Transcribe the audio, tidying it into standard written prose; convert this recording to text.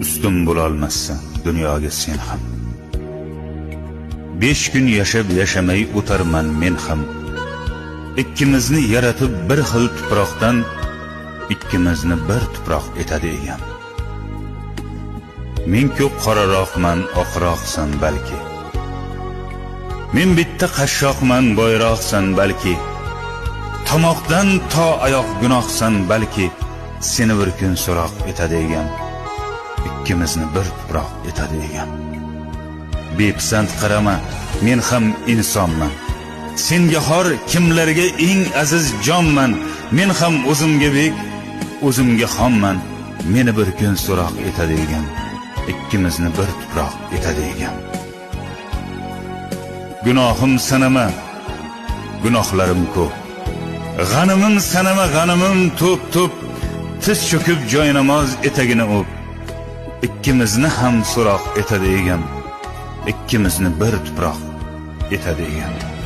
ustun bo'lolmassan dunyoga sen ham. 5 kun yashab yashamay o'tarman men ham. Ikkimizni yaratib bir xil tuproqdan, ikkimizni bir tuproq etadi egam. Men ko'p qoraroqman, oqroqsan balki. Men bitta qashshoqman, boyroqsan balki. Tomoqdan to oyoq gunohsan balki. Seni bir kun so'roq etadi egam. Ikkimizni bir tuproq etadi egam. Bepisand qarama, men ham insonman. Senga xor kimlarga eng aziz jonman. Men ham o'zimga bek, o'zimga xonman. Meni bir kun so'roq etadi egam. Ikkimizni bir tuproq etadi egam. Gunohim sanama, gunohlarim ko'p. G'animim sanama, g'animim to'p-to'p. Tiz cho'kib joy namoz etagini o'p. Ikkimizni ham so'roq etadi egam. Ikkimizni bir tuproq etadi egam.